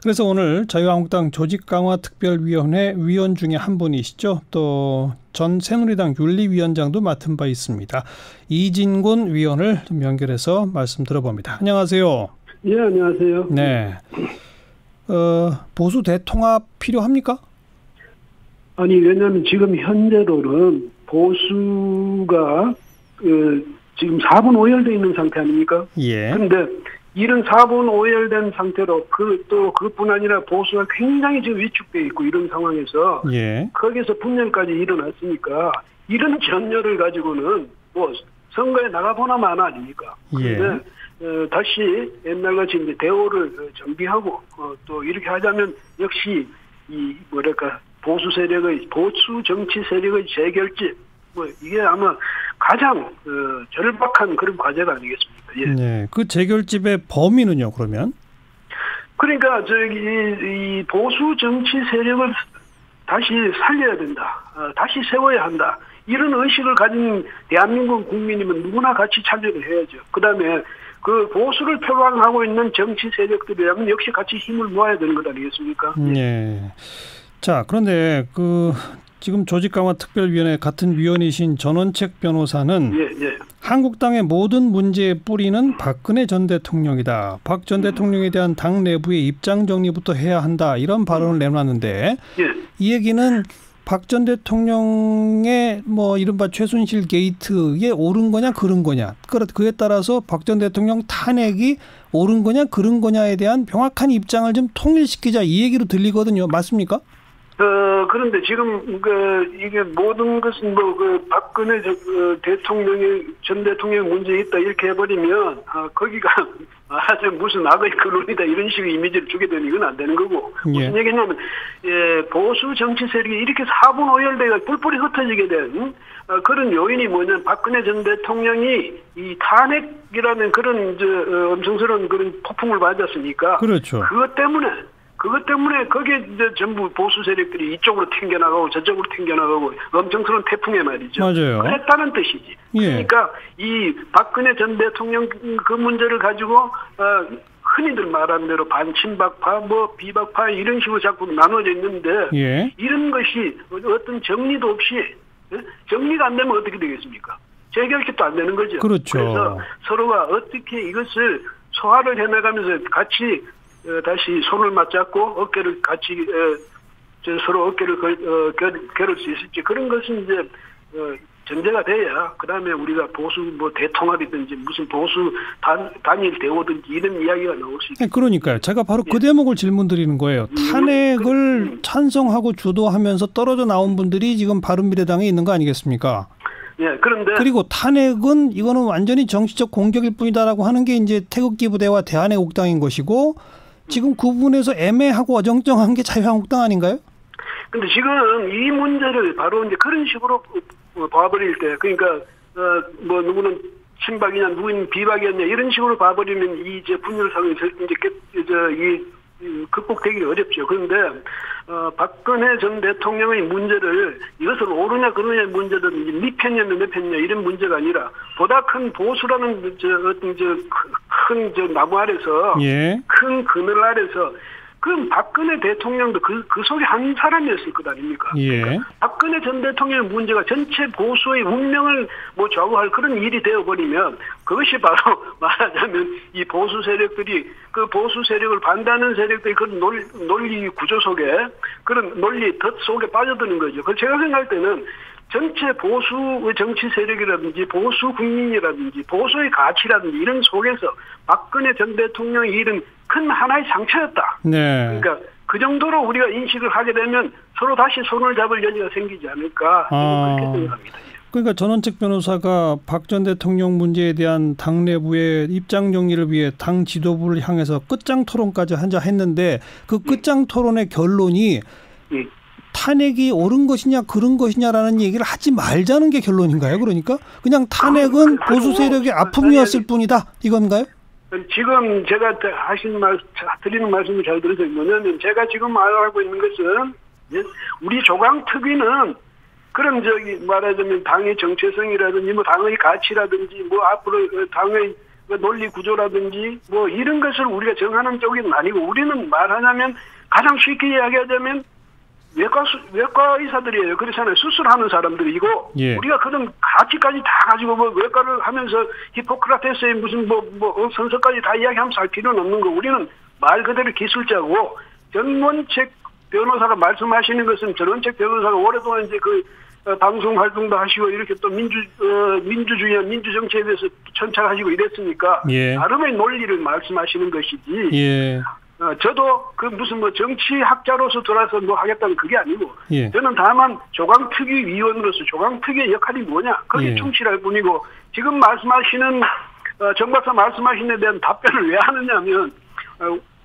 그래서 오늘 자유한국당 조직강화특별위원회 위원 중에 한 분이시죠. 또 전 새누리당 윤리위원장도 맡은 바 있습니다. 이진곤 위원을 좀 연결해서 말씀 들어봅니다. 안녕하세요. 예, 안녕하세요. 네. 보수 대통합 필요합니까? 아니, 왜냐하면 지금 현재로는 보수가 지금 4분 오열되어 있는 상태 아닙니까? 예. 그런데 이런 4분 오열된 상태로 그뿐 아니라 보수가 굉장히 지금 위축되어 있고 이런 상황에서 예. 거기서 분열까지 일어났으니까 이런 전열을 가지고는 뭐 선거에 나가보나 마나 아닙니까? 예. 그런데 다시 옛날같이 이제 대오를 정비하고 또 이렇게 하자면 역시 이 뭐랄까 보수 정치 세력의 재결집 뭐 이게 아마 가장 절박한 그런 과제가 아니겠습니까? 예. 네. 그 재결집의 범위는요, 그러면? 그러니까 이 보수 정치 세력을 다시 살려야 된다. 다시 세워야 한다. 이런 의식을 가진 대한민국 국민이면 누구나 같이 참여를 해야죠. 그다음에 그 보수를 표방하고 있는 정치 세력들이라면 역시 같이 힘을 모아야 되는 것 아니겠습니까? 네. 자, 그런데 지금 조직강화특별위원회 같은 위원이신 전원책 변호사는 한국당의 모든 문제의 뿌리는 박근혜 전 대통령이다. 박 전 대통령에 대한 당 내부의 입장 정리부터 해야 한다. 이런 발언을 내놨는데 이 얘기는 박 전 대통령의 뭐 이른바 최순실 게이트에 옳은 거냐 그른 거냐. 그에 따라서 박 전 대통령 탄핵이 옳은 거냐 그른 거냐에 대한 명확한 입장을 좀 통일시키자 이 얘기로 들리거든요. 맞습니까? 그런데 지금, 이게 모든 것은 박근혜 전 대통령의 문제에 있다, 이렇게 해버리면, 거기가 아주 무슨 악의 근원이다, 이런 식의 이미지를 주게 되는 이건 안 되는 거고. 무슨 얘기냐면, 보수 정치 세력이 이렇게 4분 오열대가 뿔뿔이 흩어지게 된, 그런 요인이 뭐냐면, 박근혜 전 대통령이 이 탄핵이라는 그런, 엄청스러운 그런 폭풍을 맞았으니까. 그렇죠. 그것 때문에 거기에 이제 전부 보수 세력들이 이쪽으로 튕겨나가고 저쪽으로 튕겨나가고 엄청스러운 태풍에 말이죠. 맞아요. 그랬다는 뜻이지. 그러니까 이 박근혜 전 대통령 그 문제를 가지고 흔히들 말하는 대로 반친박파, 뭐 비박파 이런 식으로 자꾸 나눠져 있는데 이런 것이 어떤 정리도 없이 정리가 안 되면 어떻게 되겠습니까? 재결집도 안 되는 거죠. 그렇죠. 그래서 서로가 어떻게 이것을 소화를 해나가면서 같이 다시 손을 맞잡고 어깨를 같이 서로 어깨를 겨룰 수 있을지 그런 것은 이제 전제가 돼야 그다음에 우리가 보수 뭐 대통합이든지 무슨 보수 단일 대오든지 이런 이야기가 나올 수 있습니다. 그러니까요. 제가 바로 그 대목을 질문드리는 거예요. 탄핵을 찬성하고 주도하면서 떨어져 나온 분들이 지금 바른미래당에 있는 거 아니겠습니까? 그런데 그리고 탄핵은 이거는 완전히 정치적 공격일 뿐이다라고 하는 게 이제 태극기 부대와 대한애국당인 것이고 지금 그 부분에서 애매하고 어정쩡한 게 자유한국당 아닌가요? 근데 지금 이 문제를 바로 이제 그런 식으로 봐버릴 때, 그러니까, 뭐, 누구는 친박이냐, 누구는 비박이었냐, 이런 식으로 봐버리면 이 이제 분열 상황에서 이제 극복되기 어렵죠. 그런데, 박근혜 전 대통령의 문제를 이것을 옳으냐, 그러냐의 문제든 네 편이냐, 내 편이냐, 이런 문제가 아니라 보다 큰 보수라는 큰 나무 아래서, 큰 그늘 아래서, 그럼 박근혜 대통령도 그 속에 한 사람이었을 것 아닙니까? 그러니까 박근혜 전 대통령의 문제가 전체 보수의 운명을 뭐 좌우할 그런 일이 되어버리면 그것이 바로 말하자면 이 보수 세력들이 그 보수 세력을 반대하는 세력들이 그런 논리 구조 속에 그런 논리 덫 속에 빠져드는 거죠. 그래서 제가 생각할 때는 전체 보수의 정치 세력이라든지 보수 국민이라든지 보수의 가치라든지 이런 속에서 박근혜 전 대통령이 이런 큰 하나의 상처였다. 그러니까 그 정도로 우리가 인식을 하게 되면 서로 다시 손을 잡을 여지가 생기지 않을까 그렇게 생각합니다. 그러니까 전원책 변호사가 박 전 대통령 문제에 대한 당 내부의 입장 정리를 위해 당 지도부를 향해서 끝장 토론까지 한자 했는데 그 끝장 토론의 결론이 탄핵이 옳은 것이냐 그른 것이냐라는 얘기를 하지 말자는 게 결론인가요? 그러니까 그냥 탄핵은 보수 세력의 아픔이었을 뿐이다 이건가요? 지금 제가 드리는 말씀을 잘 들으세요. 뭐냐면 제가 지금 말하고 있는 것은 우리 조강특위는 그런 말하자면 당의 정체성이라든지 뭐 당의 가치라든지 뭐 앞으로 당의 논리 구조라든지 뭐 이런 것을 우리가 정하는 쪽은 아니고 우리는 말하자면 가장 쉽게 이야기하자면 외과 의사들이에요. 그렇잖아요. 수술하는 사람들이고 예. 우리가 그런 가치까지 다 가지고 뭐 외과를 하면서 히포크라테스의 무슨 선서까지 다 이야기하면서 할 필요는 없는 거. 우리는 말 그대로 기술자고 전원책 변호사가 말씀하시는 것은 전원책 변호사가 오랫동안 이제 방송 활동도 하시고 이렇게 또 민주주의와 민주정치에 대해서 천착하시고 이랬으니까 예. 나름의 논리를 말씀하시는 것이지. 예. 저도 무슨 정치학자로서 돌아서 하겠다는 그게 아니고 예. 저는 다만 조강특위위원으로서 조강특위의 역할이 뭐냐 거기에 예. 충실할 뿐이고 지금 말씀하시는 정 박사 말씀하신 데 대한 답변을 왜 하느냐면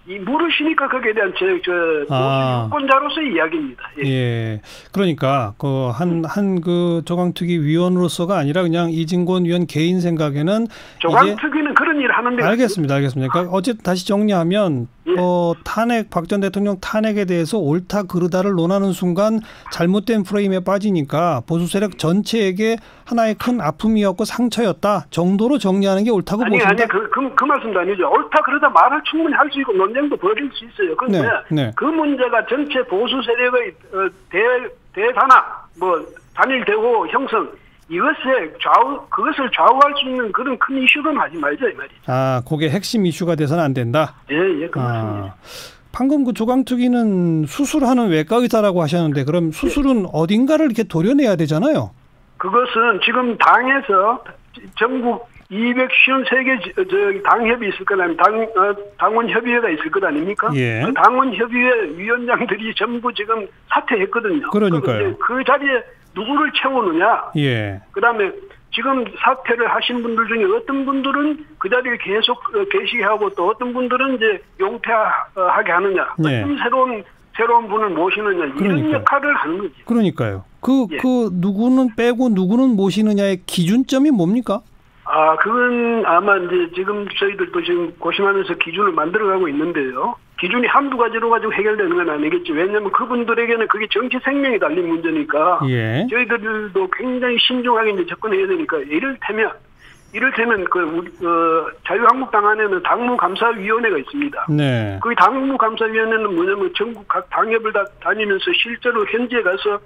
물으시니까 거기에 대한 유권자로서의 이야기입니다. 예. 예. 그러니까 한 조강특위 위원으로서가 아니라 그냥 이진권 위원 개인 생각에는 조강특위는 그런 일을 하는데 알겠습니다. 그러니까 어쨌든 다시 정리하면 예. 박 전 대통령 탄핵에 대해서 옳다 그르다를 논하는 순간 잘못된 프레임에 빠지니까 보수 세력 전체에게 하나의 큰 아픔이었고 상처였다 정도로 정리하는 게 옳다고 보신다. 아니 그 말씀도 아니죠. 옳다 그러다 말을 충분히 할 수 있고 논쟁도 벌일 수 있어요. 그런데 네. 그 문제가 전체 보수 세력의 대단화, 단일 대호 형성 그것을 좌우할 수 있는 그런 큰 이슈는 하지 말자 이 말이죠. 그게 핵심 이슈가 돼서는 안 된다. 예, 그렇습니다. 방금 조강특위는 수술하는 외과 의사라고 하셨는데 그럼 수술은 어딘가를 이렇게 도려내야 되잖아요. 그것은 지금 당에서 전국 253개 당협이 있을 것 아닙니까? 당원협의회가 있을 것 아닙니까? 예. 그 당원협의회 위원장들이 전부 지금 사퇴했거든요. 그러니까요. 그 자리에 누구를 채우느냐? 예. 그다음에 지금 사퇴를 하신 분들 중에 어떤 분들은 그 자리에 계속 계시하고 또 어떤 분들은 이제 용퇴하게 하느냐? 예. 어떤 새로운 분을 모시느냐? 이런 역할을 하는 거지. 그러니까요. 그 누구는 빼고 누구는 모시느냐의 기준점이 뭡니까? 그건 아마 이제 지금 저희들도 지금 고심하면서 기준을 만들어가고 있는데요. 기준이 한두 가지로 가지고 해결되는 건 아니겠죠. 왜냐하면 그분들에게는 그게 정치 생명이 달린 문제니까. 예. 저희들도 굉장히 신중하게 이제 접근해야 되니까. 이를테면 자유한국당 안에는 당무감사위원회가 있습니다. 네. 그 당무감사위원회는 뭐냐면 전국 각 당협을 다 다니면서 실제로 현지에 가서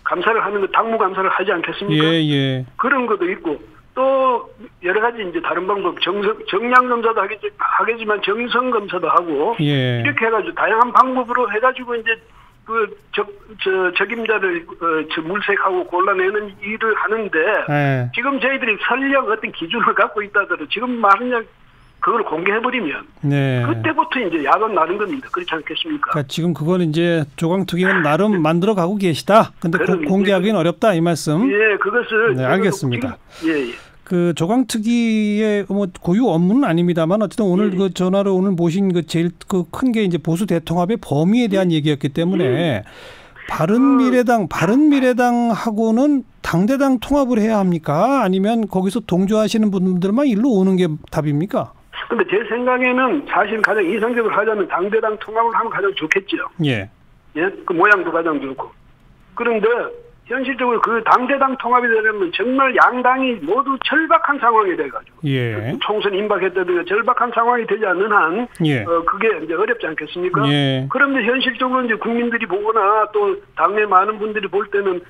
감사를 하는 거 당무감사를 하지 않겠습니까? 예. 그런 것도 있고. 또 여러 가지 이제 다른 방법 정량 검사도 하겠지만 정성 검사도 하고 이렇게 해가지고 다양한 방법으로 해가지고 이제 적임자를 물색하고 골라내는 일을 하는데 지금 저희들이 설령 어떤 기준을 갖고 있다 하더라도 지금 말하냐 그걸 공개해버리면 그때부터 이제 야단 나는 겁니다. 그렇지 않겠습니까? 그러니까 지금 그건 이제 조강특위는 나름 만들어가고 계시다. 근데 공개하기는 어렵다 이 말씀. 예, 그것을 네, 알겠습니다. 예. 그 조강특위의 고유 업무는 아닙니다만 어쨌든 오늘 그 전화로 오늘 모신 제일 큰 게 이제 보수 대통합의 범위에 대한 얘기였기 때문에 바른미래당하고는 당대당 통합을 해야 합니까? 아니면 거기서 동조하시는 분들만 일로 오는 게 답입니까? 근데 제 생각에는 사실 가장 이상적으로 하자면 당대당 통합을 하면 가장 좋겠죠. 예. 그 모양도 가장 좋고. 그런데 현실적으로 그 당대당 통합이 되려면 정말 양당이 모두 절박한 상황이 돼가지고. 예. 총선 임박했다든가 절박한 상황이 되지 않는 한. 예. 그게 이제 어렵지 않겠습니까? 예. 그런데 현실적으로 이제 국민들이 보거나 또 당내 많은 분들이 볼 때는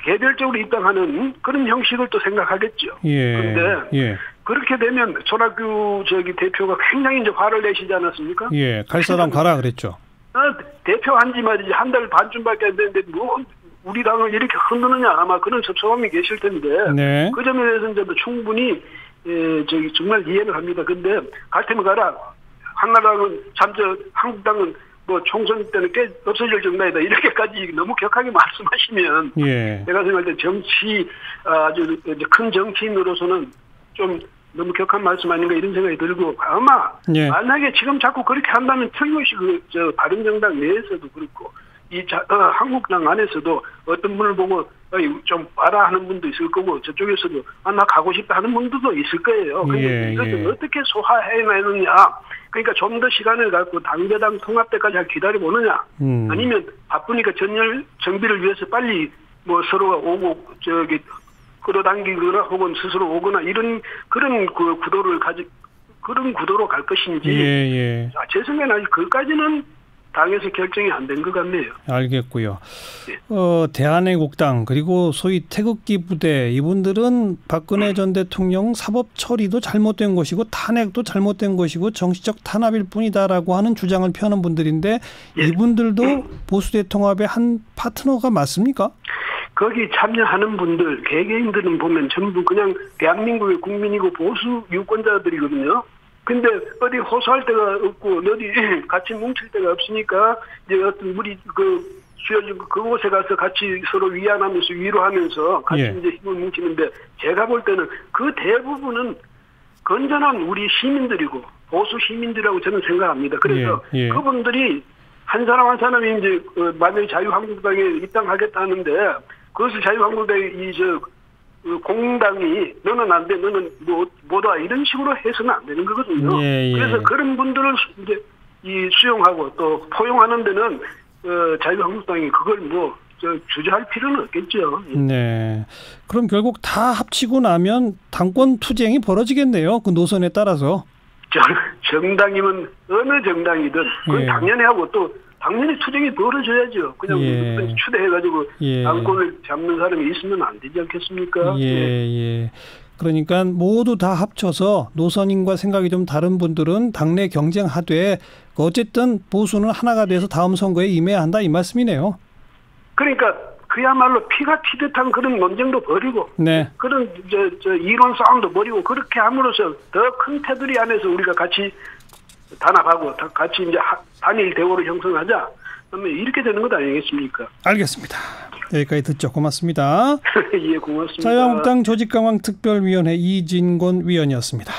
개별적으로 입당하는 그런 형식을 또 생각하겠죠. 예. 그런데 그렇게 되면 손학규 대표가 굉장히 이제 화를 내시지 않았습니까? 예. 갈 사람 가라 그랬죠. 대표 한지 말이지 한 달 반쯤밖에 안 됐는데 우리 당을 이렇게 흔드느냐 아마 그런 섭섭함이 계실 텐데 네. 그 점에 대해서는 저도 충분히 정말 이해를 합니다. 근데 갈 테면 가라. 한나라당은 한국당은 총선 때는 꽤 없어질 정도이다. 이렇게까지 너무 격하게 말씀하시면 내가 생각할 때 정치 아주 큰 정치인으로서는 좀 너무 격한 말씀 아닌가 이런 생각이 들고 아마 만약에 지금 자꾸 그렇게 한다면 틀림없이 바른정당 내에서도 그렇고 한국당 안에서도 어떤 분을 보고 좀 봐라 하는 분도 있을 거고 저쪽에서도 나 가고 싶다 하는 분들도 있을 거예요. 근데 이것을 어떻게 소화해내느냐. 그러니까 좀 더 시간을 갖고 당대당 통합 때까지 기다려보느냐. 아니면 바쁘니까 정비를 위해서 빨리 서로가 오고 끌어당기거나 혹은 스스로 오거나 이런 그런 그 그런 구도로 갈 것인지 제 생각에는 아직 그까지는 당에서 결정이 안 된 것 같네요. 알겠고요. 대한애국당 그리고 소위 태극기 부대 이분들은 박근혜 전 대통령 사법 처리도 잘못된 것이고 탄핵도 잘못된 것이고 정치적 탄압일 뿐이다라고 하는 주장을 펴는 분들인데 이분들도 보수대 통합의 한 파트너가 맞습니까? 거기 참여하는 분들 개개인들은 보면 전부 그냥 대한민국의 국민이고 보수 유권자들이거든요. 근데 어디 호소할 데가 없고 어디 같이 뭉칠 데가 없으니까 이제 어떤 우리 그곳에 가서 같이 서로 위안하면서 위로하면서 같이 이제 힘을 뭉치는데 제가 볼 때는 그 대부분은 건전한 우리 시민들이고 보수 시민들이라고 저는 생각합니다. 그래서 그분들이 한 사람 한 사람이 이제 만약에 자유한국당에 입당하겠다는데 그것을 자유한국당이 공당이 너는 안 돼, 너는 뭐다 이런 식으로 해서는 안 되는 거거든요. 그래서 그런 분들을 이제 수용하고 또 포용하는 데는 자유한국당이 그걸 주저할 필요는 없겠죠. 네. 그럼 결국 다 합치고 나면 당권 투쟁이 벌어지겠네요. 그 노선에 따라서. 정당이면 어느 정당이든 그건 당연히 하고 또 당연히 투쟁이 벌어져야죠. 그냥 추대해가지고 당권을 잡는 사람이 있으면 안 되지 않겠습니까? 그러니까 모두 다 합쳐서 노선인과 생각이 좀 다른 분들은 당내 경쟁하되 어쨌든 보수는 하나가 돼서 다음 선거에 임해야 한다 이 말씀이네요. 그러니까 그야말로 피가 튀듯한 그런 논쟁도 버리고 그런 이론 싸움도 버리고 그렇게 함으로써 더 큰 테두리 안에서 우리가 같이 단합하고 같이 이제 단일 대우를 형성하자. 그러면 이렇게 되는 것 아니겠습니까? 알겠습니다. 여기까지 듣죠. 고맙습니다. 예, 고맙습니다. 자유한국당 조직강화 특별위원회 이진곤 위원이었습니다.